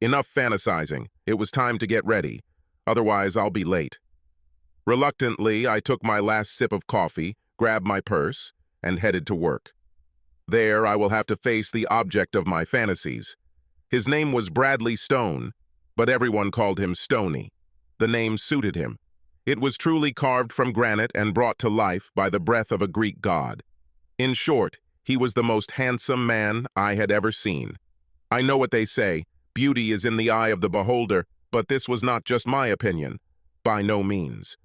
Enough fantasizing. It was time to get ready. Otherwise, I'll be late. Reluctantly, I took my last sip of coffee, grabbed my purse, and headed to work. There, I will have to face the object of my fantasies. His name was Bradley Stone, but everyone called him Stony. The name suited him. It was truly carved from granite and brought to life by the breath of a Greek god. In short, he was the most handsome man I had ever seen. I know what they say, beauty is in the eye of the beholder, but this was not just my opinion. By no means.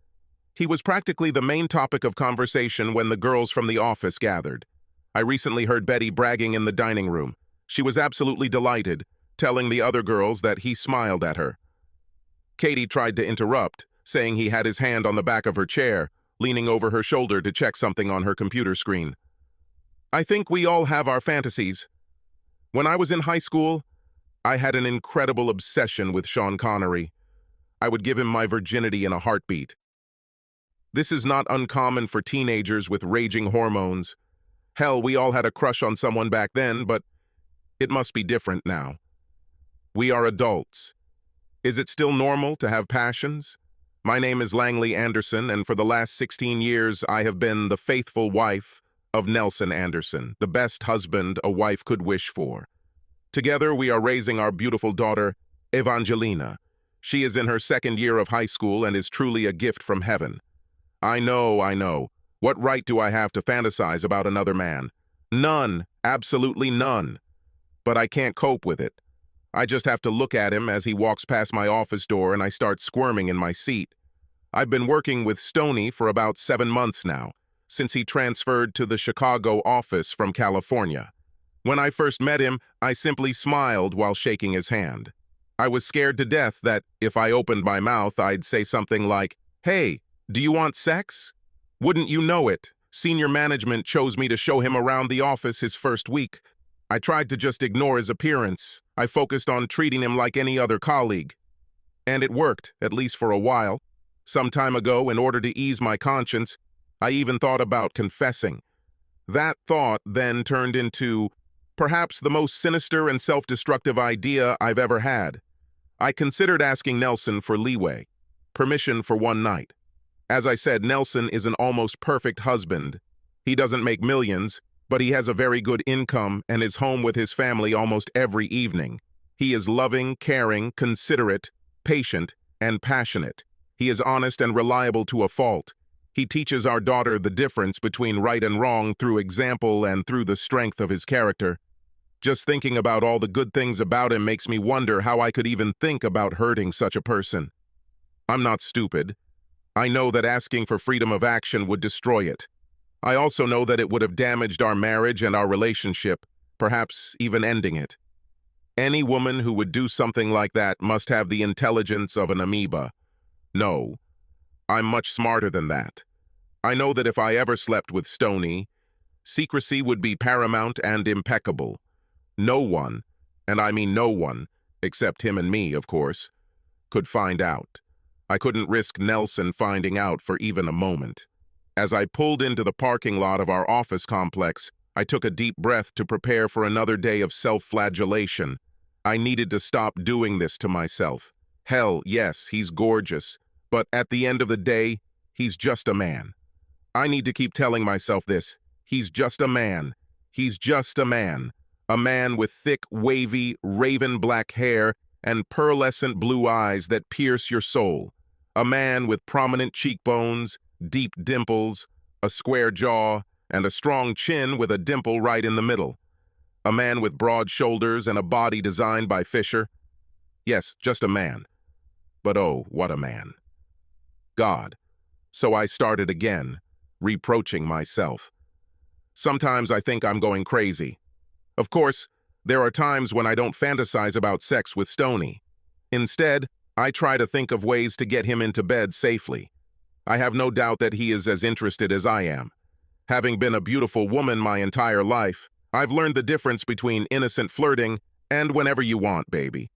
He was practically the main topic of conversation when the girls from the office gathered. I recently heard Betty bragging in the dining room. She was absolutely delighted, telling the other girls that he smiled at her. Katie tried to interrupt, saying he had his hand on the back of her chair, leaning over her shoulder to check something on her computer screen. I think we all have our fantasies. When I was in high school, I had an incredible obsession with Sean Connery. I would give him my virginity in a heartbeat. This is not uncommon for teenagers with raging hormones. Hell, we all had a crush on someone back then, but it must be different now. We are adults. Is it still normal to have passions? My name is Langley Anderson, and for the last 16 years, I have been the faithful wife of Nelson Anderson, the best husband a wife could wish for. Together, we are raising our beautiful daughter, Evangelina. She is in her second year of high school and is truly a gift from heaven. I know. What right do I have to fantasize about another man? None, absolutely none. But I can't cope with it. I just have to look at him as he walks past my office door and I start squirming in my seat. I've been working with Stoney for about 7 months now, since he transferred to the Chicago office from California. When I first met him, I simply smiled while shaking his hand. I was scared to death that if I opened my mouth, I'd say something like, "Hey, do you want sex?" Wouldn't you know it, senior management chose me to show him around the office his first week. I tried to just ignore his appearance. I focused on treating him like any other colleague. And it worked, at least for a while. Some time ago, in order to ease my conscience, I even thought about confessing. That thought then turned into perhaps the most sinister and self-destructive idea I've ever had. I considered asking Nelson for leeway, permission for one night. As I said, Nelson is an almost perfect husband. He doesn't make millions, but he has a very good income and is home with his family almost every evening. He is loving, caring, considerate, patient, and passionate. He is honest and reliable to a fault. He teaches our daughter the difference between right and wrong through example and through the strength of his character. Just thinking about all the good things about him makes me wonder how I could even think about hurting such a person. I'm not stupid. I know that asking for freedom of action would destroy it. I also know that it would have damaged our marriage and our relationship, perhaps even ending it. Any woman who would do something like that must have the intelligence of an amoeba. No, I'm much smarter than that. I know that if I ever slept with Stoney, secrecy would be paramount and impeccable. No one, and I mean no one, except him and me, of course, could find out. I couldn't risk Nelson finding out for even a moment. As I pulled into the parking lot of our office complex, I took a deep breath to prepare for another day of self-flagellation. I needed to stop doing this to myself. Hell, yes, he's gorgeous, but at the end of the day, he's just a man. I need to keep telling myself this. He's just a man. He's just a man. A man with thick, wavy, raven black hair and pearlescent blue eyes that pierce your soul. A man with prominent cheekbones, deep dimples, a square jaw, and a strong chin with a dimple right in the middle. A man with broad shoulders and a body designed by Fisher. Yes, just a man. But oh, what a man. God. So I started again, reproaching myself. Sometimes I think I'm going crazy. Of course, there are times when I don't fantasize about sex with Stoney. Instead, I try to think of ways to get him into bed safely. I have no doubt that he is as interested as I am. Having been a beautiful woman my entire life, I've learned the difference between innocent flirting and whenever you want, baby.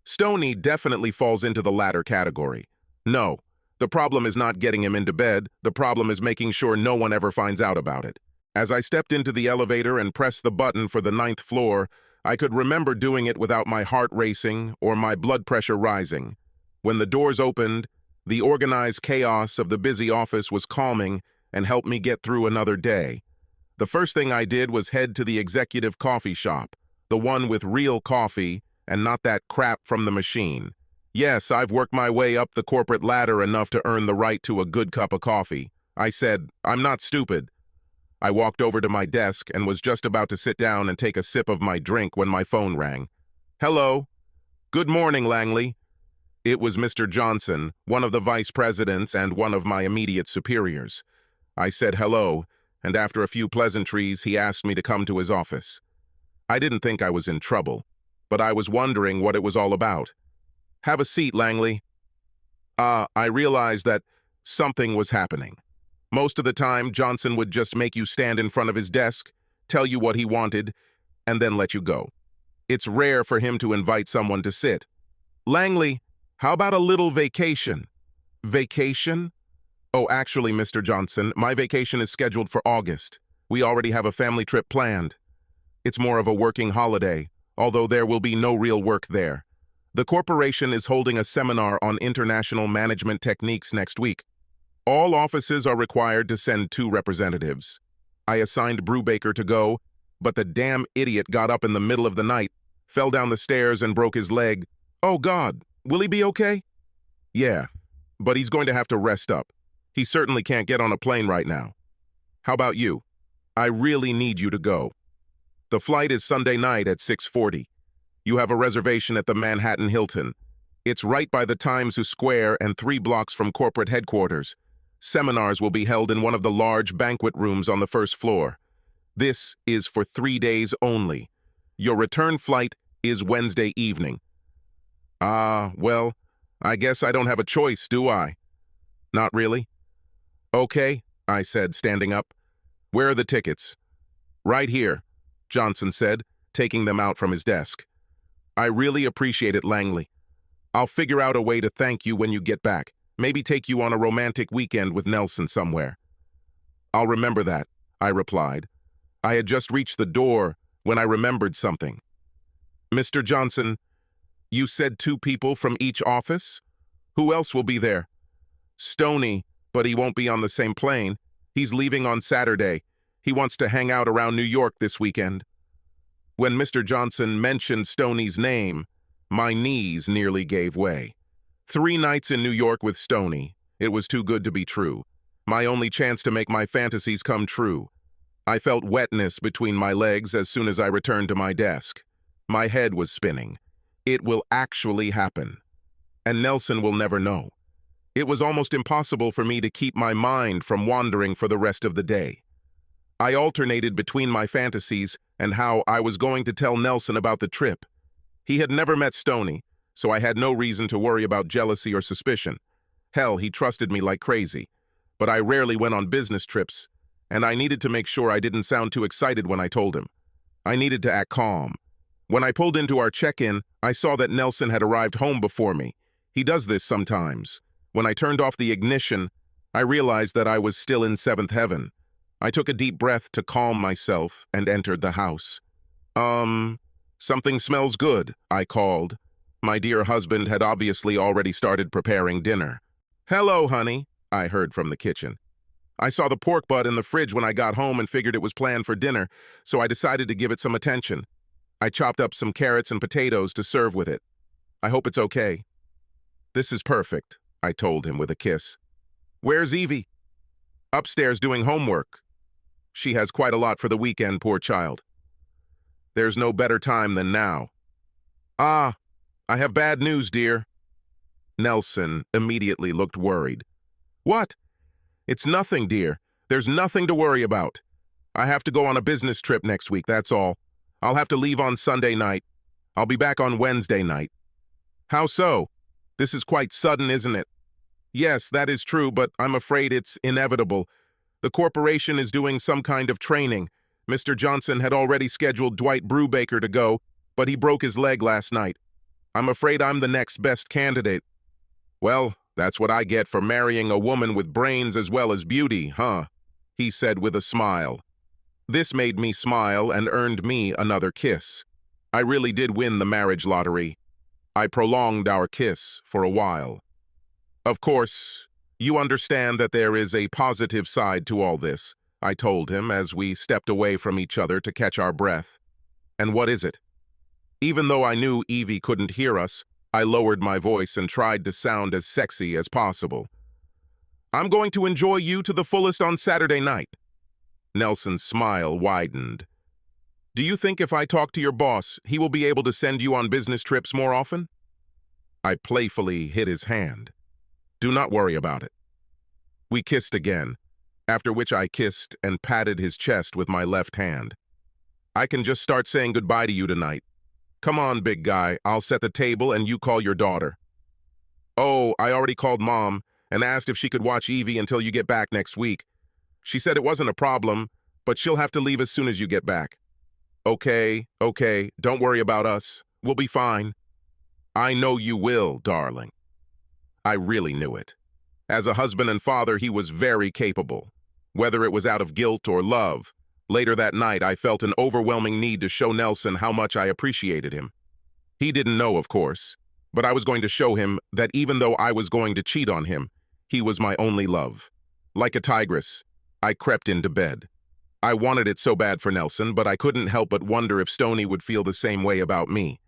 Stoney definitely falls into the latter category. No, the problem is not getting him into bed, the problem is making sure no one ever finds out about it. As I stepped into the elevator and pressed the button for the 9th floor, I could remember doing it without my heart racing or my blood pressure rising. When the doors opened, the organized chaos of the busy office was calming and helped me get through another day. The first thing I did was head to the executive coffee shop, the one with real coffee and not that crap from the machine. Yes, I've worked my way up the corporate ladder enough to earn the right to a good cup of coffee. I said, I'm not stupid. I walked over to my desk and was just about to sit down and take a sip of my drink when my phone rang. Hello. Good morning, Langley. It was Mr. Johnson, one of the vice presidents and one of my immediate superiors. I said hello, and after a few pleasantries, he asked me to come to his office. I didn't think I was in trouble, but I was wondering what it was all about. Have a seat, Langley. I realized that something was happening. Most of the time, Johnson would just make you stand in front of his desk, tell you what he wanted, and then let you go. It's rare for him to invite someone to sit. Langley, how about a little vacation? Vacation? Oh, actually, Mr. Johnson, my vacation is scheduled for August. We already have a family trip planned. It's more of a working holiday, although there will be no real work there. The corporation is holding a seminar on international management techniques next week. All offices are required to send 2 representatives. I assigned Brubaker to go, but the damn idiot got up in the middle of the night, fell down the stairs and broke his leg. Oh God, will he be okay? Yeah, but he's going to have to rest up. He certainly can't get on a plane right now. How about you? I really need you to go. The flight is Sunday night at 6:40. You have a reservation at the Manhattan Hilton. It's right by the Times Square and 3 blocks from corporate headquarters. Seminars will be held in one of the large banquet rooms on the first floor. This is for 3 days only. Your return flight is Wednesday evening. Well, I guess I don't have a choice, do I? Not really. Okay, I said, standing up. Where are the tickets? Right here, Johnson said, taking them out from his desk. I really appreciate it, Langley. I'll figure out a way to thank you when you get back. Maybe take you on a romantic weekend with Nelson somewhere. I'll remember that, I replied. I had just reached the door when I remembered something. Mr. Johnson, you said 2 people from each office? Who else will be there? Stoney, but he won't be on the same plane. He's leaving on Saturday. He wants to hang out around New York this weekend. When Mr. Johnson mentioned Stoney's name, my knees nearly gave way. 3 nights in New York with Stoney. It was too good to be true. My only chance to make my fantasies come true. I felt wetness between my legs as soon as I returned to my desk. My head was spinning. It will actually happen. And Nelson will never know. It was almost impossible for me to keep my mind from wandering for the rest of the day. I alternated between my fantasies and how I was going to tell Nelson about the trip. He had never met Stoney, so I had no reason to worry about jealousy or suspicion. Hell, he trusted me like crazy. But I rarely went on business trips, and I needed to make sure I didn't sound too excited when I told him. I needed to act calm. When I pulled into our check-in, I saw that Nelson had arrived home before me. He does this sometimes. When I turned off the ignition, I realized that I was still in 7th heaven. I took a deep breath to calm myself and entered the house. Something smells good, I called. My dear husband had obviously already started preparing dinner. Hello, honey, I heard from the kitchen. I saw the pork butt in the fridge when I got home and figured it was planned for dinner, so I decided to give it some attention. I chopped up some carrots and potatoes to serve with it. I hope it's okay. This is perfect, I told him with a kiss. Where's Evie? Upstairs doing homework. She has quite a lot for the weekend, poor child. There's no better time than now. I have bad news, dear. Nelson immediately looked worried. What? It's nothing, dear. There's nothing to worry about. I have to go on a business trip next week, that's all. I'll have to leave on Sunday night. I'll be back on Wednesday night. How so? This is quite sudden, isn't it? Yes, that is true, but I'm afraid it's inevitable. The corporation is doing some kind of training. Mr. Johnson had already scheduled Dwight Brubaker to go, but he broke his leg last night. I'm afraid I'm the next best candidate. Well, that's what I get for marrying a woman with brains as well as beauty, huh? He said with a smile. This made me smile and earned me another kiss. I really did win the marriage lottery. I prolonged our kiss for a while. Of course, you understand that there is a positive side to all this, I told him as we stepped away from each other to catch our breath. And what is it? Even though I knew Evie couldn't hear us, I lowered my voice and tried to sound as sexy as possible. I'm going to enjoy you to the fullest on Saturday night. Nelson's smile widened. Do you think if I talk to your boss, he will be able to send you on business trips more often? I playfully hit his hand. Do not worry about it. We kissed again, after which I kissed and patted his chest with my left hand. I can just start saying goodbye to you tonight. Come on, big guy, I'll set the table and you call your daughter. Oh, I already called Mom and asked if she could watch Evie until you get back next week. She said it wasn't a problem, but she'll have to leave as soon as you get back. Okay, don't worry about us. We'll be fine. I know you will, darling. I really knew it. As a husband and father, he was very capable. Whether it was out of guilt or love, later that night I felt an overwhelming need to show Nelson how much I appreciated him. He didn't know, of course, but I was going to show him that even though I was going to cheat on him, he was my only love. Like a tigress, I crept into bed. I wanted it so bad for Nelson, but I couldn't help but wonder if Stoney would feel the same way about me.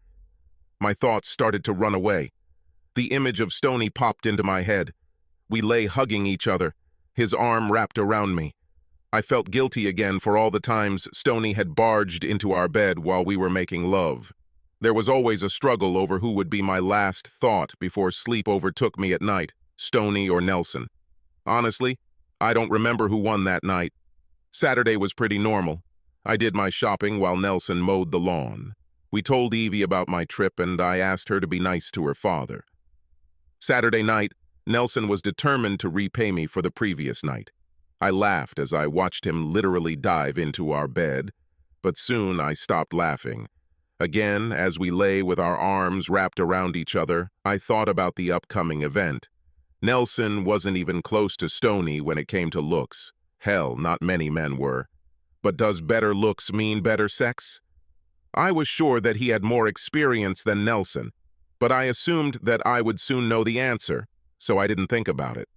My thoughts started to run away. The image of Stoney popped into my head. We lay hugging each other, his arm wrapped around me. I felt guilty again for all the times Stoney had barged into our bed while we were making love. There was always a struggle over who would be my last thought before sleep overtook me at night, Stoney or Nelson. Honestly, I don't remember who won that night. Saturday was pretty normal. I did my shopping while Nelson mowed the lawn. We told Evie about my trip and I asked her to be nice to her father. Saturday night, Nelson was determined to repay me for the previous night. I laughed as I watched him literally dive into our bed, but soon I stopped laughing. Again, as we lay with our arms wrapped around each other, I thought about the upcoming event. Nelson wasn't even close to Stoney when it came to looks. Hell, not many men were. But does better looks mean better sex? I was sure that he had more experience than Nelson, but I assumed that I would soon know the answer, so I didn't think about it.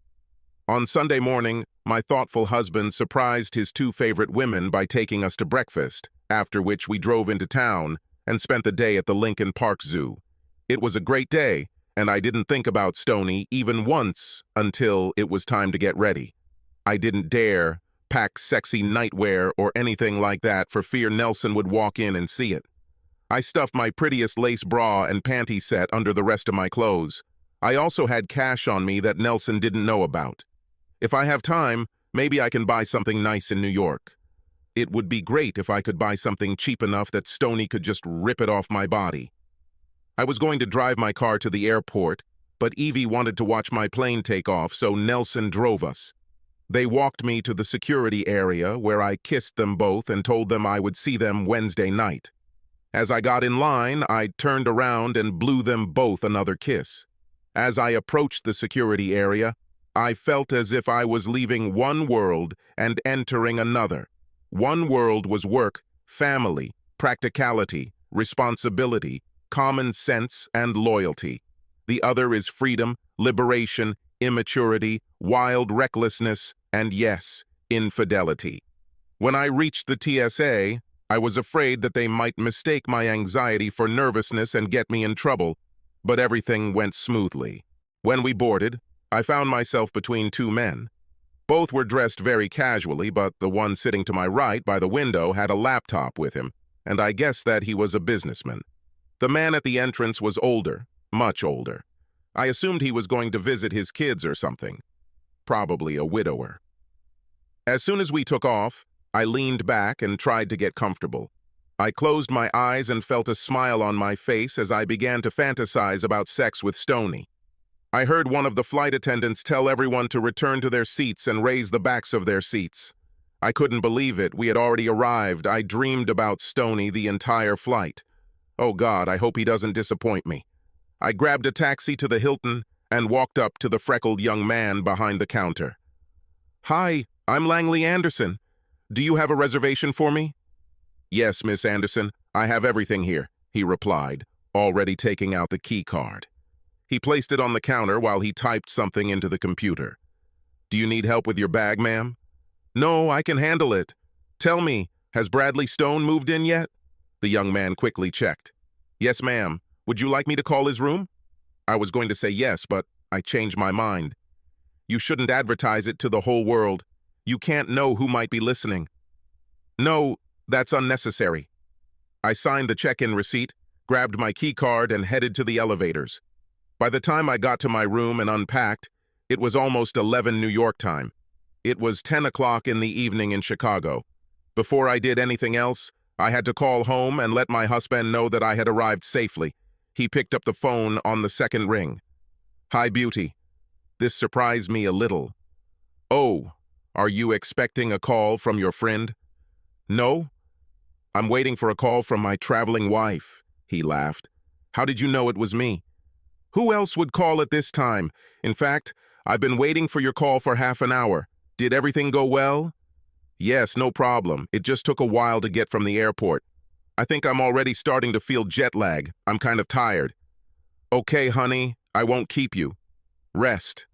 On Sunday morning, my thoughtful husband surprised his two favorite women by taking us to breakfast, after which we drove into town and spent the day at the Lincoln Park Zoo. It was a great day, and I didn't think about Stoney even once until it was time to get ready. I didn't dare pack sexy nightwear or anything like that for fear Nelson would walk in and see it. I stuffed my prettiest lace bra and panty set under the rest of my clothes. I also had cash on me that Nelson didn't know about. If I have time, maybe I can buy something nice in New York. It would be great if I could buy something cheap enough that Stoney could just rip it off my body. I was going to drive my car to the airport, but Evie wanted to watch my plane take off, so Nelson drove us. They walked me to the security area where I kissed them both and told them I would see them Wednesday night. As I got in line, I turned around and blew them both another kiss. As I approached the security area, I felt as if I was leaving one world and entering another. One world was work, family, practicality, responsibility, common sense, and loyalty. The other is freedom, liberation, immaturity, wild recklessness, and yes, infidelity. When I reached the TSA, I was afraid that they might mistake my anxiety for nervousness and get me in trouble, but everything went smoothly. When we boarded, I found myself between two men. Both were dressed very casually, but the one sitting to my right by the window had a laptop with him, and I guessed that he was a businessman. The man at the entrance was older, much older. I assumed he was going to visit his kids or something. Probably a widower. As soon as we took off, I leaned back and tried to get comfortable. I closed my eyes and felt a smile on my face as I began to fantasize about sex with Stoney. I heard one of the flight attendants tell everyone to return to their seats and raise the backs of their seats. I couldn't believe it. We had already arrived. I dreamed about Stoney the entire flight. Oh God, I hope he doesn't disappoint me. I grabbed a taxi to the Hilton and walked up to the freckled young man behind the counter. Hi, I'm Langley Anderson. Do you have a reservation for me? Yes, Miss Anderson. I have everything here. he replied, already taking out the key card. He placed it on the counter while he typed something into the computer. Do you need help with your bag, ma'am? No, I can handle it. Tell me, has Bradley Stone moved in yet? The young man quickly checked. Yes, ma'am. Would you like me to call his room? I was going to say yes, but I changed my mind. You shouldn't advertise it to the whole world. You can't know who might be listening. No, that's unnecessary. I signed the check-in receipt, grabbed my key card, and headed to the elevators. By the time I got to my room and unpacked, it was almost 11 New York time. It was 10 o'clock in the evening in Chicago. Before I did anything else, I had to call home and let my husband know that I had arrived safely. He picked up the phone on the second ring. Hi, Beauty. This surprised me a little. Oh, are you expecting a call from your friend? No? I'm waiting for a call from my traveling wife, he laughed. How did you know it was me? Who else would call at this time? In fact, I've been waiting for your call for half an hour. Did everything go well? Yes, no problem. It just took a while to get from the airport. I think I'm already starting to feel jet lag. I'm kind of tired. Okay, honey, I won't keep you. Rest.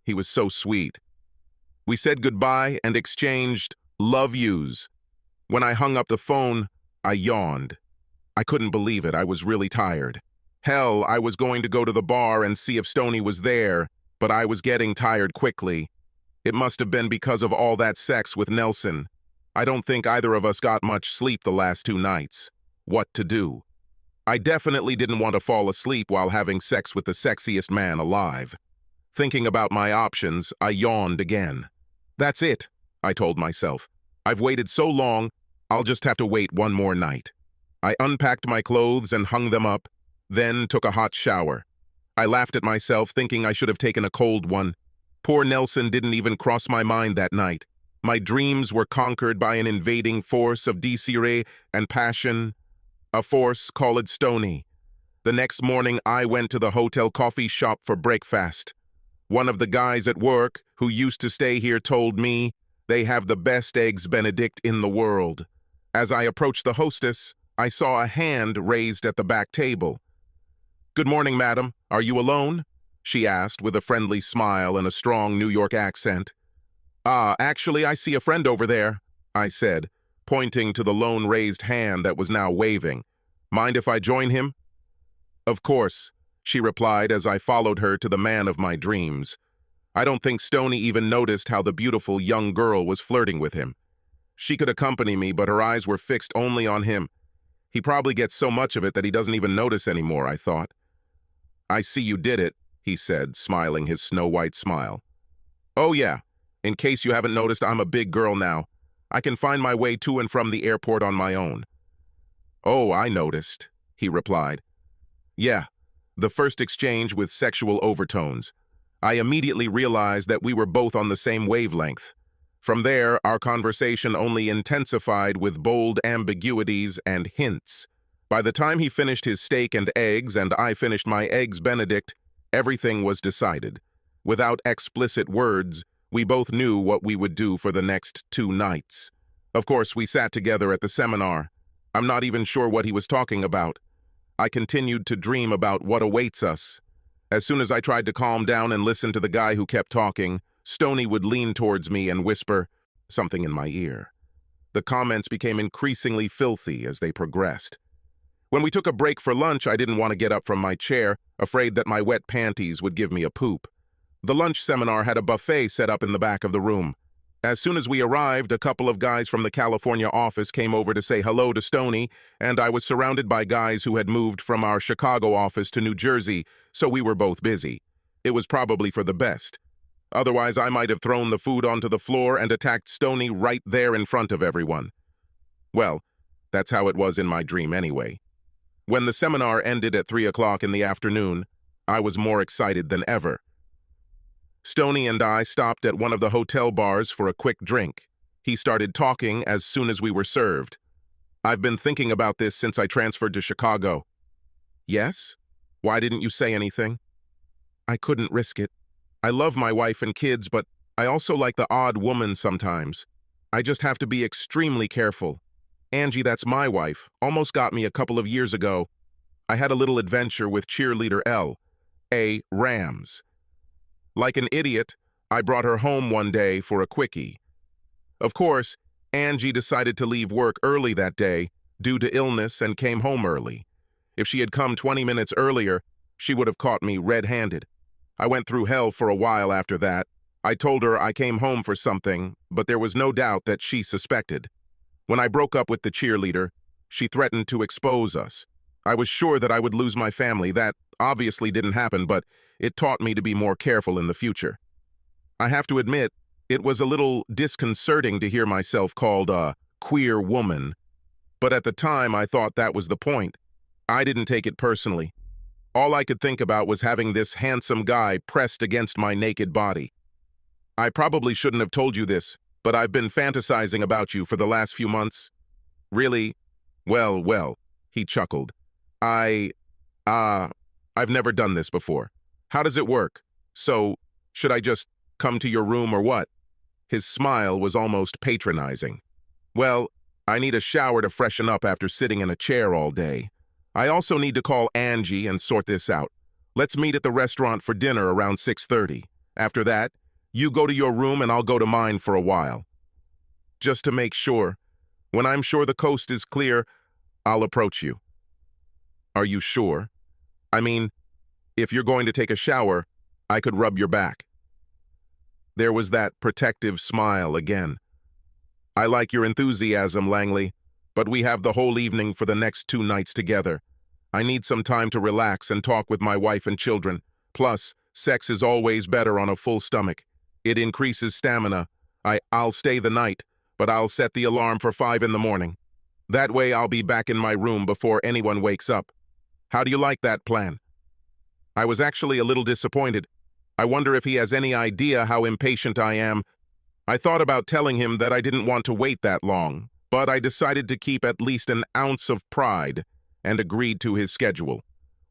He was so sweet. We said goodbye and exchanged love yous. When I hung up the phone, I yawned. I couldn't believe it. I was really tired. Hell, I was going to go to the bar and see if Stoney was there, but I was getting tired quickly. It must have been because of all that sex with Nelson. I don't think either of us got much sleep the last 2 nights. What to do? I definitely didn't want to fall asleep while having sex with the sexiest man alive. Thinking about my options, I yawned again. That's it, I told myself. I've waited so long, I'll just have to wait one more night. I unpacked my clothes and hung them up, then took a hot shower. I laughed at myself, thinking I should have taken a cold one. Poor Nelson didn't even cross my mind that night. My dreams were conquered by an invading force of desire and passion, a force called Stoney. The next morning, I went to the hotel coffee shop for breakfast. One of the guys at work, who used to stay here, told me they have the best eggs Benedict in the world. As I approached the hostess, I saw a hand raised at the back table. Good morning, madam. Are you alone? She asked with a friendly smile and a strong New York accent. Actually, I see a friend over there, I said, pointing to the lone raised hand that was now waving. Mind if I join him? Of course, she replied as I followed her to the man of my dreams. I don't think Stoney even noticed how the beautiful young girl was flirting with him. She could accompany me, but her eyes were fixed only on him. He probably gets so much of it that he doesn't even notice anymore, I thought. I see you did it, he said, smiling his snow-white smile. Oh yeah, in case you haven't noticed, I'm a big girl now. I can find my way to and from the airport on my own. Oh, I noticed, he replied. Yeah, the first exchange with sexual overtones. I immediately realized that we were both on the same wavelength. From there, our conversation only intensified with bold ambiguities and hints. By the time he finished his steak and eggs and I finished my eggs Benedict, everything was decided. Without explicit words, we both knew what we would do for the next 2 nights. Of course, we sat together at the seminar. I'm not even sure what he was talking about. I continued to dream about what awaits us. As soon as I tried to calm down and listen to the guy who kept talking, Stoney would lean towards me and whisper something in my ear. The comments became increasingly filthy as they progressed. When we took a break for lunch, I didn't want to get up from my chair, afraid that my wet panties would give me a poop. The lunch seminar had a buffet set up in the back of the room. As soon as we arrived, a couple of guys from the California office came over to say hello to Stoney, and I was surrounded by guys who had moved from our Chicago office to New Jersey, so we were both busy. It was probably for the best. Otherwise, I might have thrown the food onto the floor and attacked Stoney right there in front of everyone. Well, that's how it was in my dream anyway. When the seminar ended at 3 o'clock in the afternoon, I was more excited than ever. Stoney and I stopped at one of the hotel bars for a quick drink. He started talking as soon as we were served. I've been thinking about this since I transferred to Chicago. Yes? Why didn't you say anything? I couldn't risk it. I love my wife and kids, but I also like the odd woman sometimes. I just have to be extremely careful. Angie, that's my wife. Almost got me a couple of years ago. I had a little adventure with cheerleader L.A. Rams. Like an idiot, I brought her home one day for a quickie. Of course, Angie decided to leave work early that day due to illness and came home early. If she had come 20 minutes earlier, she would have caught me red-handed. I went through hell for a while after that. I told her I came home for something, but there was no doubt that she suspected. When I broke up with the cheerleader, she threatened to expose us. I was sure that I would lose my family. That obviously didn't happen, but it taught me to be more careful in the future. I have to admit, it was a little disconcerting to hear myself called a queer woman, but at the time I thought that was the point. I didn't take it personally. All I could think about was having this handsome guy pressed against my naked body. I probably shouldn't have told you this, but I've been fantasizing about you for the last few months. Really? Well, he chuckled. I've never done this before. How does it work? So, should I just come to your room or what? His smile was almost patronizing. Well, I need a shower to freshen up after sitting in a chair all day. I also need to call Angie and sort this out. Let's meet at the restaurant for dinner around 6:30. After that, you go to your room and I'll go to mine for a while. Just to make sure. When I'm sure the coast is clear, I'll approach you. Are you sure? I mean, if you're going to take a shower, I could rub your back. There was that protective smile again. I like your enthusiasm, Langley, but we have the whole evening for the next 2 nights together. I need some time to relax and talk with my wife and children. Plus, sex is always better on a full stomach. It increases stamina. I'll stay the night, but I'll set the alarm for 5 in the morning. That way I'll be back in my room before anyone wakes up. How do you like that plan? I was actually a little disappointed. I wonder if he has any idea how impatient I am. I thought about telling him that I didn't want to wait that long, but I decided to keep at least an ounce of pride and agreed to his schedule.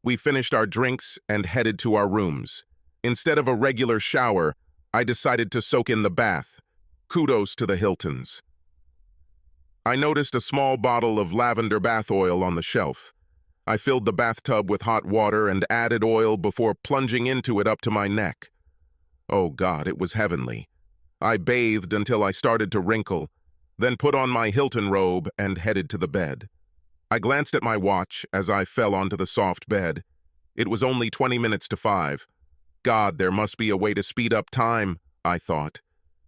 We finished our drinks and headed to our rooms. Instead of a regular shower, I decided to soak in the bath. Kudos to the Hiltons. I noticed a small bottle of lavender bath oil on the shelf. I filled the bathtub with hot water and added oil before plunging into it up to my neck. Oh God, it was heavenly. I bathed until I started to wrinkle, then put on my Hilton robe and headed to the bed. I glanced at my watch as I fell onto the soft bed. It was only 20 minutes to 5. God, there must be a way to speed up time, I thought.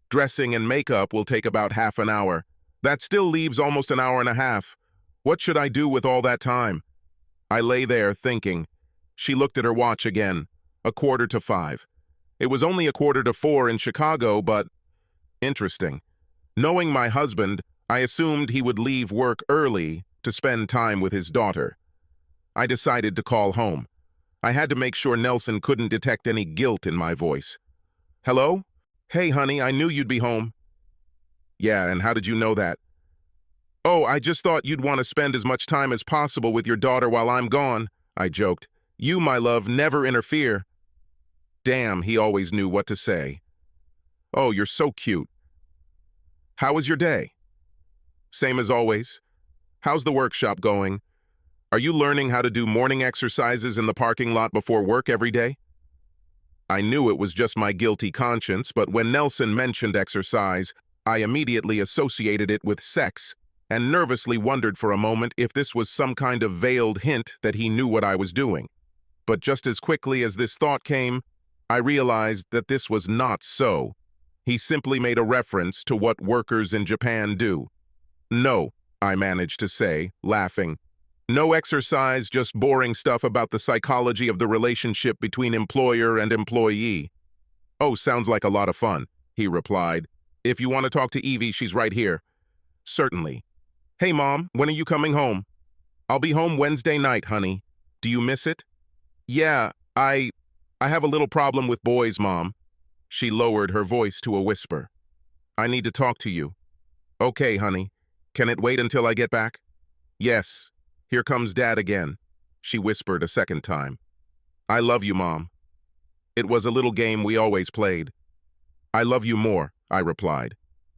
Dressing and makeup will take about half an hour. That still leaves almost an hour and a half. What should I do with all that time? I lay there thinking. She looked at her watch again. 4:45. It was only 4:45 in Chicago, but interesting. Knowing my husband, I assumed he would leave work early to spend time with his daughter. I decided to call home. I had to make sure Nelson couldn't detect any guilt in my voice. Hello? Hey, honey, I knew you'd be home. Yeah, and how did you know that? Oh, I just thought you'd want to spend as much time as possible with your daughter while I'm gone, I joked. You, my love, never interfere. Damn, he always knew what to say. Oh, you're so cute. How was your day? Same as always. How's the workshop going? Are you learning how to do morning exercises in the parking lot before work every day? I knew it was just my guilty conscience, but when Nelson mentioned exercise, I immediately associated it with sex and nervously wondered for a moment if this was some kind of veiled hint that he knew what I was doing. But just as quickly as this thought came, I realized that this was not so. He simply made a reference to what workers in Japan do. No, I managed to say, laughing. No exercise, just boring stuff about the psychology of the relationship between employer and employee. Oh, sounds like a lot of fun, he replied. If you want to talk to Evie, she's right here. Certainly. Hey, Mom, when are you coming home? I'll be home Wednesday night, honey. Do you miss it? Yeah, I have a little problem with boys, Mom. She lowered her voice to a whisper. I need to talk to you. Okay, honey. Can it wait until I get back? Yes. Here comes Dad again, she whispered a second time. I love you, Mom. It was a little game we always played. I love you more, I replied.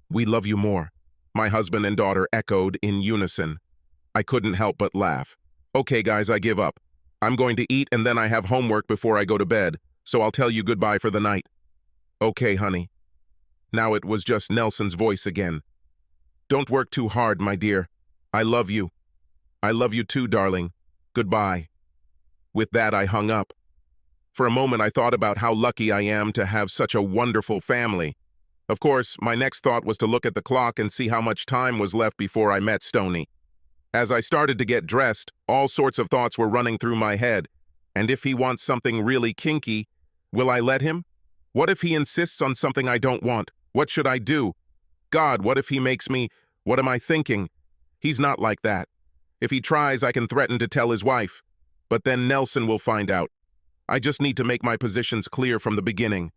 We love you more. My husband and daughter echoed in unison. I couldn't help but laugh. Okay, guys, I give up. I'm going to eat and then I have homework before I go to bed, so I'll tell you goodbye for the night. Okay, honey. Now it was just Nelson's voice again. Don't work too hard, my dear. I love you. I love you too, darling. Goodbye. With that, I hung up. For a moment, I thought about how lucky I am to have such a wonderful family. Of course, my next thought was to look at the clock and see how much time was left before I met Stoney. As I started to get dressed, all sorts of thoughts were running through my head. And if he wants something really kinky, will I let him? What if he insists on something I don't want? What should I do? God, what if he makes me... What am I thinking? He's not like that. If he tries, I can threaten to tell his wife. But then Nelson will find out. I just need to make my positions clear from the beginning.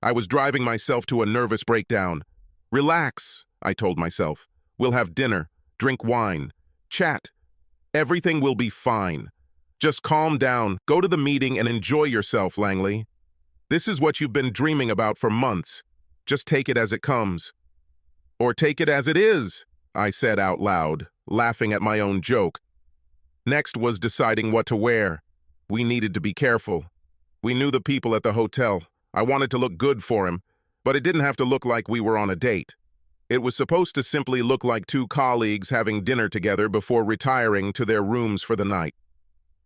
I was driving myself to a nervous breakdown. Relax, I told myself. We'll have dinner, drink wine, chat. Everything will be fine. Just calm down, go to the meeting and enjoy yourself, Langley. This is what you've been dreaming about for months. Just take it as it comes. Or take it as it is, I said out loud, laughing at my own joke. Next was deciding what to wear. We needed to be careful. We knew the people at the hotel. I wanted to look good for him, but it didn't have to look like we were on a date. It was supposed to simply look like two colleagues having dinner together before retiring to their rooms for the night.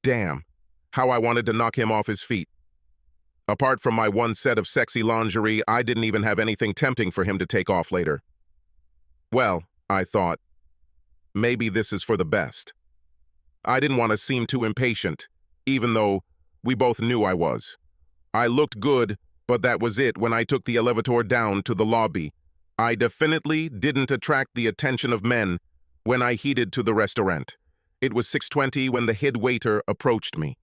Damn, how I wanted to knock him off his feet. Apart from my one set of sexy lingerie, I didn't even have anything tempting for him to take off later. Well, I thought, maybe this is for the best. I didn't want to seem too impatient, even though we both knew I was. I looked good, but that was it when I took the elevator down to the lobby. I definitely didn't attract the attention of men when I headed to the restaurant. It was 6:20 when the head waiter approached me.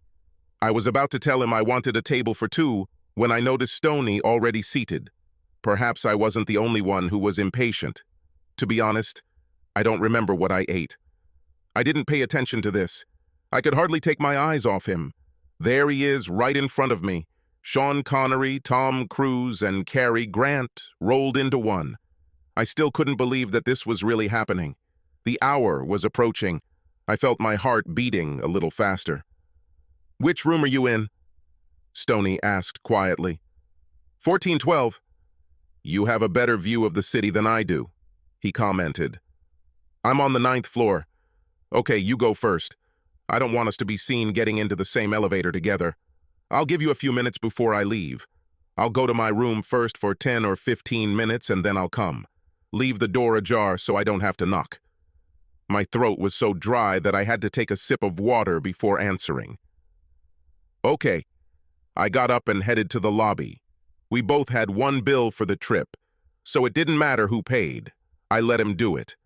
I was about to tell him I wanted a table for two when I noticed Stoney already seated. Perhaps I wasn't the only one who was impatient. To be honest, I don't remember what I ate. I didn't pay attention to this. I could hardly take my eyes off him. There he is, right in front of me. Sean Connery, Tom Cruise, and Cary Grant rolled into one. I still couldn't believe that this was really happening. The hour was approaching. I felt my heart beating a little faster. "Which room are you in?" Stoney asked quietly. 1412. "You have a better view of the city than I do," he commented. "I'm on the 9th floor. Okay, you go first. I don't want us to be seen getting into the same elevator together. I'll give you a few minutes before I leave. I'll go to my room first for 10 or 15 minutes and then I'll come. Leave the door ajar so I don't have to knock." My throat was so dry that I had to take a sip of water before answering. Okay. I got up and headed to the lobby. We both had one bill for the trip, so it didn't matter who paid. I let him do it.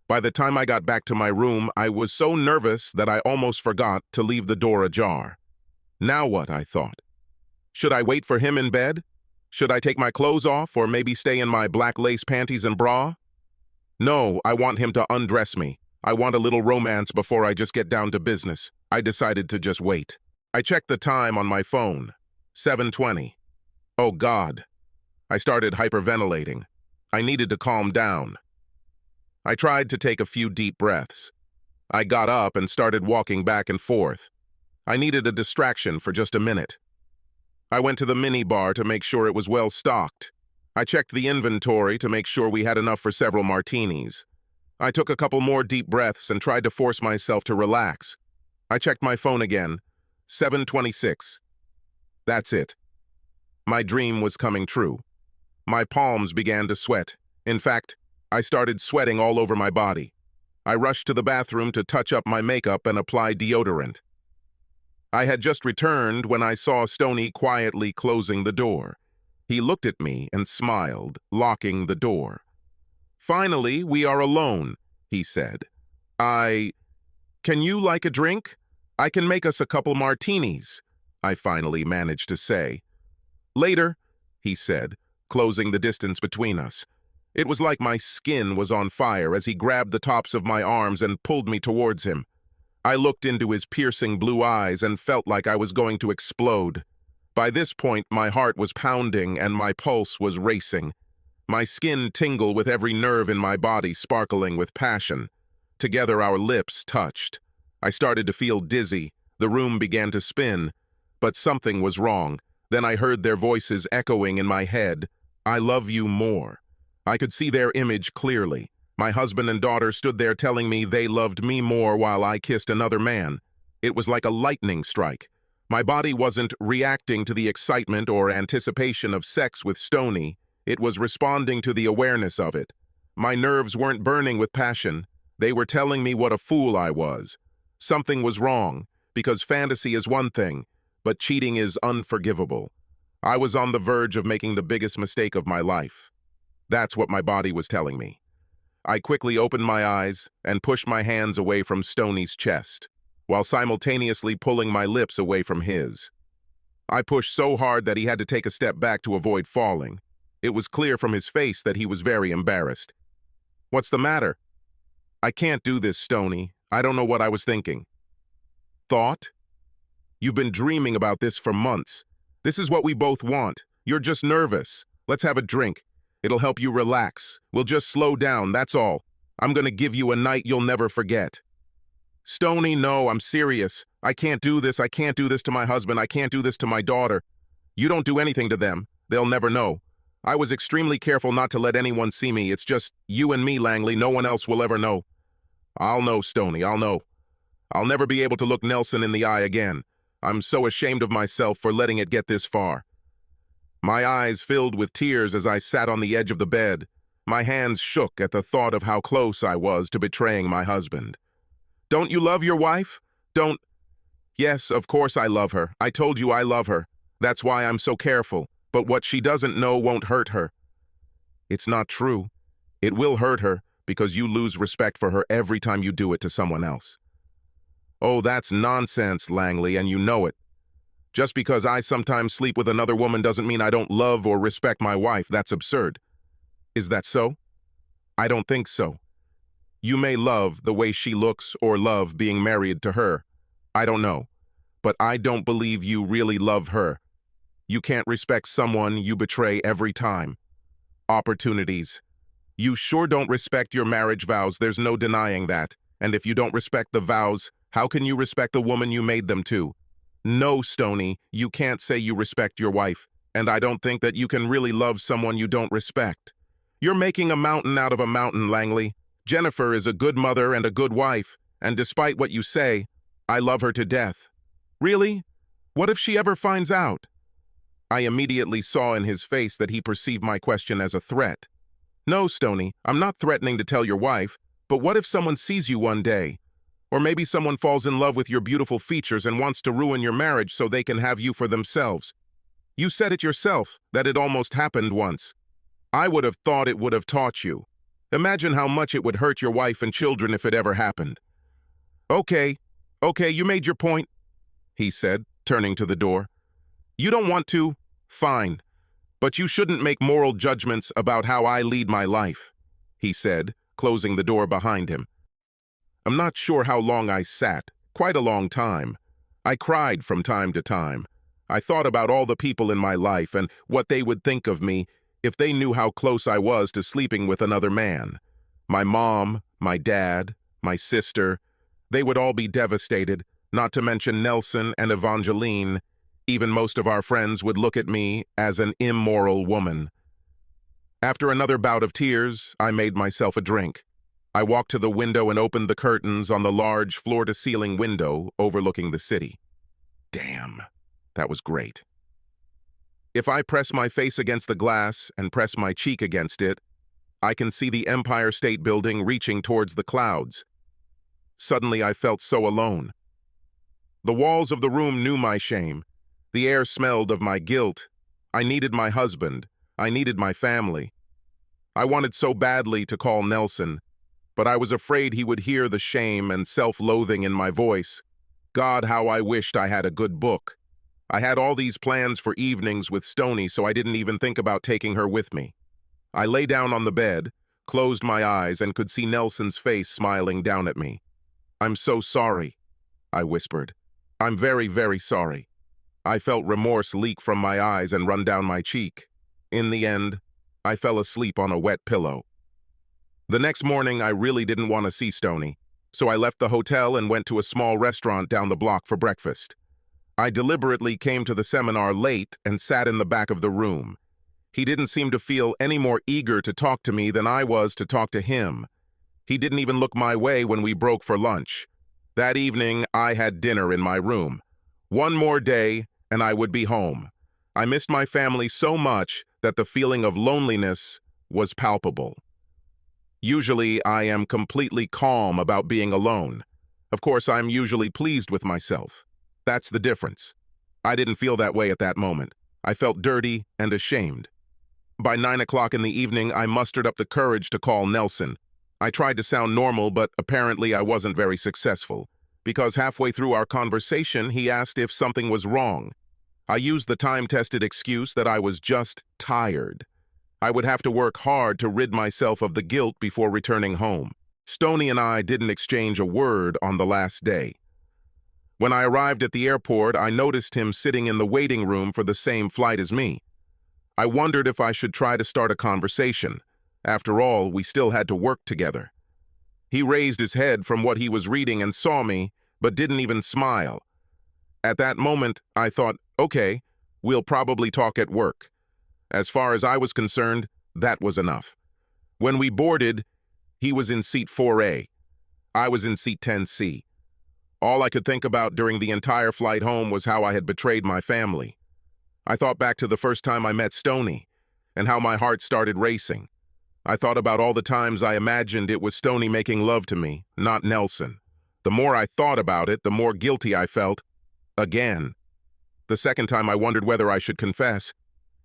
By the time I got back to my room, I was so nervous that I almost forgot to leave the door ajar. Now what, I thought. Should I wait for him in bed? Should I take my clothes off or maybe stay in my black lace panties and bra? No, I want him to undress me. I want a little romance before I just get down to business. I decided to just wait. I checked the time on my phone. 7:20. Oh God. I started hyperventilating. I needed to calm down. I tried to take a few deep breaths. I got up and started walking back and forth. I needed a distraction for just a minute. I went to the minibar to make sure it was well stocked. I checked the inventory to make sure we had enough for several martinis. I took a couple more deep breaths and tried to force myself to relax. I checked my phone again. 7:26. That's it. My dream was coming true. My palms began to sweat. In fact, I started sweating all over my body. I rushed to the bathroom to touch up my makeup and apply deodorant. I had just returned when I saw Stoney quietly closing the door. He looked at me and smiled, locking the door. "Finally, we are alone," he said. Can you like a drink? I can make us a couple martinis," I finally managed to say. "Later," he said, closing the distance between us. It was like my skin was on fire as he grabbed the tops of my arms and pulled me towards him. I looked into his piercing blue eyes and felt like I was going to explode. By this point, my heart was pounding and my pulse was racing. My skin tingled with every nerve in my body sparkling with passion. Together our lips touched. I started to feel dizzy. The room began to spin. But something was wrong. Then I heard their voices echoing in my head. I love you more. I could see their image clearly. My husband and daughter stood there telling me they loved me more while I kissed another man. It was like a lightning strike. My body wasn't reacting to the excitement or anticipation of sex with Stoney. It was responding to the awareness of it. My nerves weren't burning with passion. They were telling me what a fool I was. Something was wrong, because fantasy is one thing, but cheating is unforgivable. I was on the verge of making the biggest mistake of my life. That's what my body was telling me. I quickly opened my eyes and pushed my hands away from Stoney's chest, while simultaneously pulling my lips away from his. I pushed so hard that he had to take a step back to avoid falling. It was clear from his face that he was very embarrassed. What's the matter? I can't do this, Stoney. I don't know what I was thinking. Thought? You've been dreaming about this for months. This is what we both want. You're just nervous. Let's have a drink. It'll help you relax. We'll just slow down, that's all. I'm gonna give you a night you'll never forget. Stoney, no, I'm serious. I can't do this. I can't do this to my husband. I can't do this to my daughter. You don't do anything to them. They'll never know. I was extremely careful not to let anyone see me. It's just you and me, Langley. No one else will ever know. I'll know, Stoney. I'll know. I'll never be able to look Nelson in the eye again. I'm so ashamed of myself for letting it get this far. My eyes filled with tears as I sat on the edge of the bed. My hands shook at the thought of how close I was to betraying my husband. Don't you love your wife? Don't... Yes, of course I love her. I told you I love her. That's why I'm so careful. But what she doesn't know won't hurt her. It's not true. It will hurt her because you lose respect for her every time you do it to someone else. Oh, that's nonsense, Langley, and you know it. Just because I sometimes sleep with another woman doesn't mean I don't love or respect my wife. That's absurd. Is that so? I don't think so. You may love the way she looks or love being married to her. I don't know. But I don't believe you really love her. You can't respect someone you betray every time. Opportunities. You sure don't respect your marriage vows, there's no denying that. And if you don't respect the vows, how can you respect the woman you made them to? No, Stoney, you can't say you respect your wife, and I don't think that you can really love someone you don't respect. You're making a mountain out of a mountain, Langley. Jennifer is a good mother and a good wife, and despite what you say, I love her to death. Really? What if she ever finds out? I immediately saw in his face that he perceived my question as a threat. No, Stoney, I'm not threatening to tell your wife, but what if someone sees you one day? Or maybe someone falls in love with your beautiful features and wants to ruin your marriage so they can have you for themselves. You said it yourself, that it almost happened once. I would have thought it would have taught you. Imagine how much it would hurt your wife and children if it ever happened. Okay, you made your point, he said, turning to the door. You don't want to? Fine. But you shouldn't make moral judgments about how I lead my life, he said, closing the door behind him. I'm not sure how long I sat, quite a long time. I cried from time to time. I thought about all the people in my life and what they would think of me if they knew how close I was to sleeping with another man. My mom, my dad, my sister, they would all be devastated, not to mention Nelson and Evangeline. Even most of our friends would look at me as an immoral woman. After another bout of tears, I made myself a drink. I walked to the window and opened the curtains on the large floor-to-ceiling window overlooking the city. Damn, that was great. If I press my face against the glass and press my cheek against it, I can see the Empire State Building reaching towards the clouds. Suddenly I felt so alone. The walls of the room knew my shame. The air smelled of my guilt. I needed my husband. I needed my family. I wanted so badly to call Nelson, but I was afraid he would hear the shame and self-loathing in my voice. God, how I wished I had a good book. I had all these plans for evenings with Stoney, so I didn't even think about taking her with me. I lay down on the bed, closed my eyes, and could see Nelson's face smiling down at me. I'm so sorry, I whispered. I'm very, very sorry. I felt remorse leak from my eyes and run down my cheek. In the end, I fell asleep on a wet pillow. The next morning, I really didn't want to see Stony, so I left the hotel and went to a small restaurant down the block for breakfast. I deliberately came to the seminar late and sat in the back of the room. He didn't seem to feel any more eager to talk to me than I was to talk to him. He didn't even look my way when we broke for lunch. That evening, I had dinner in my room. One more day, and I would be home. I missed my family so much that the feeling of loneliness was palpable. Usually, I am completely calm about being alone. Of course, I'm usually pleased with myself. That's the difference. I didn't feel that way at that moment. I felt dirty and ashamed. By 9 o'clock in the evening, I mustered up the courage to call Nelson. I tried to sound normal, but apparently I wasn't very successful, because halfway through our conversation, he asked if something was wrong. I used the time-tested excuse that I was just tired. I would have to work hard to rid myself of the guilt before returning home. Stony and I didn't exchange a word on the last day. When I arrived at the airport, I noticed him sitting in the waiting room for the same flight as me. I wondered if I should try to start a conversation. After all, we still had to work together. He raised his head from what he was reading and saw me, but didn't even smile. At that moment, I thought, okay, we'll probably talk at work. As far as I was concerned, that was enough. When we boarded, he was in seat 4A. I was in seat 10C. All I could think about during the entire flight home was how I had betrayed my family. I thought back to the first time I met Stony, and how my heart started racing. I thought about all the times I imagined it was Stony making love to me, not Nelson. The more I thought about it, the more guilty I felt. Again. The second time I wondered whether I should confess.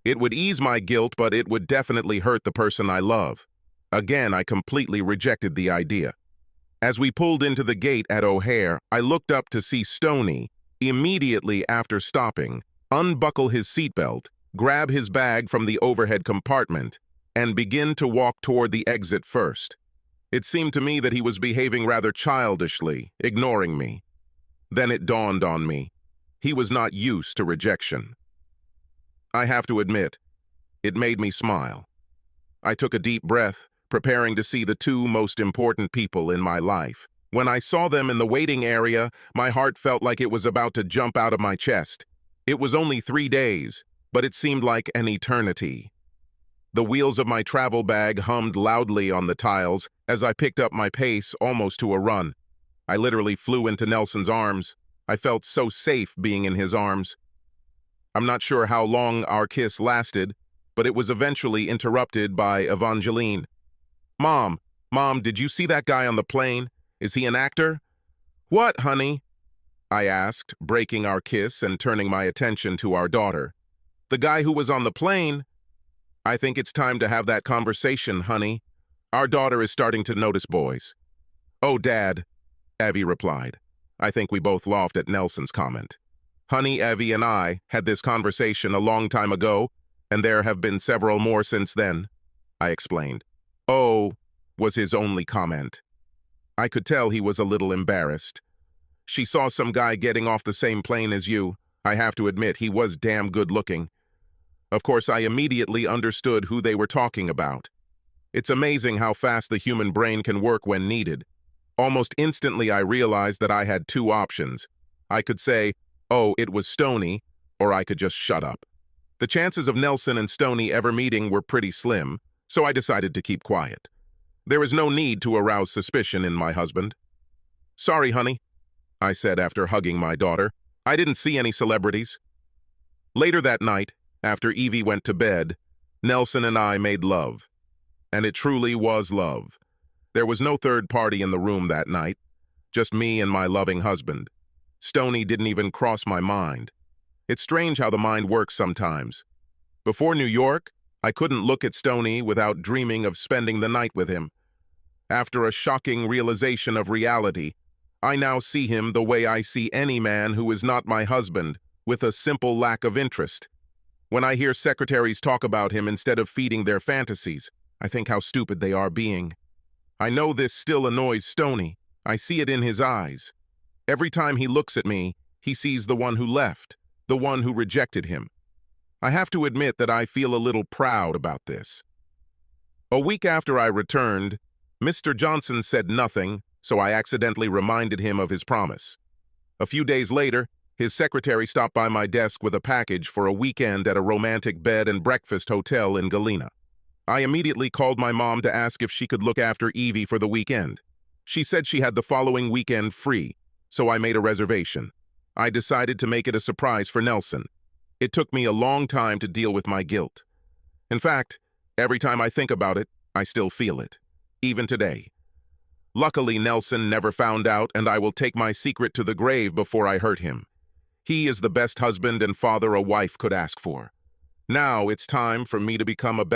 It would ease my guilt, but it would definitely hurt the person I love. Again, I completely rejected the idea. As we pulled into the gate at O'Hare, I looked up to see Stony, immediately after stopping, unbuckle his seatbelt, grab his bag from the overhead compartment, and begin to walk toward the exit first. It seemed to me that he was behaving rather childishly, ignoring me. Then it dawned on me. He was not used to rejection. I have to admit, it made me smile. I took a deep breath, preparing to see the two most important people in my life. When I saw them in the waiting area, my heart felt like it was about to jump out of my chest. It was only 3 days, but it seemed like an eternity. The wheels of my travel bag hummed loudly on the tiles as I picked up my pace almost to a run. I literally flew into Nelson's arms. I felt so safe being in his arms. I'm not sure how long our kiss lasted, but it was eventually interrupted by Evangeline. Mom, did you see that guy on the plane? Is he an actor?" "What, honey?" I asked, breaking our kiss and turning my attention to our daughter. "The guy who was on the plane?" "I think it's time to have that conversation, honey. Our daughter is starting to notice boys." "Oh, Dad," Evie replied. I think we both laughed at Nelson's comment. "Honey, Evie and I had this conversation a long time ago, and there have been several more since then," I explained. "Oh," was his only comment. I could tell he was a little embarrassed. "She saw some guy getting off the same plane as you. I have to admit, he was damn good looking." Of course, I immediately understood who they were talking about. It's amazing how fast the human brain can work when needed. Almost instantly, I realized that I had two options. I could say, "Oh, it was Stony," or I could just shut up. The chances of Nelson and Stony ever meeting were pretty slim, so I decided to keep quiet. There is no need to arouse suspicion in my husband. "Sorry, honey," I said after hugging my daughter. "I didn't see any celebrities." Later that night, after Evie went to bed, Nelson and I made love. And it truly was love. There was no third party in the room that night, just me and my loving husband. Stony didn't even cross my mind. It's strange how the mind works sometimes. Before New York, I couldn't look at Stony without dreaming of spending the night with him. After a shocking realization of reality, I now see him the way I see any man who is not my husband, with a simple lack of interest. When I hear secretaries talk about him instead of feeding their fantasies, I think how stupid they are being. I know this still annoys Stony. I see it in his eyes. Every time he looks at me, he sees the one who left, the one who rejected him. I have to admit that I feel a little proud about this. A week after I returned, Mr. Johnson said nothing, so I accidentally reminded him of his promise. A few days later, his secretary stopped by my desk with a package for a weekend at a romantic bed and breakfast hotel in Galena. I immediately called my mom to ask if she could look after Evie for the weekend. She said she had the following weekend free, so I made a reservation. I decided to make it a surprise for Nelson. It took me a long time to deal with my guilt. In fact, every time I think about it, I still feel it, even today. Luckily, Nelson never found out, and I will take my secret to the grave before I hurt him. He is the best husband and father a wife could ask for. Now it's time for me to become a better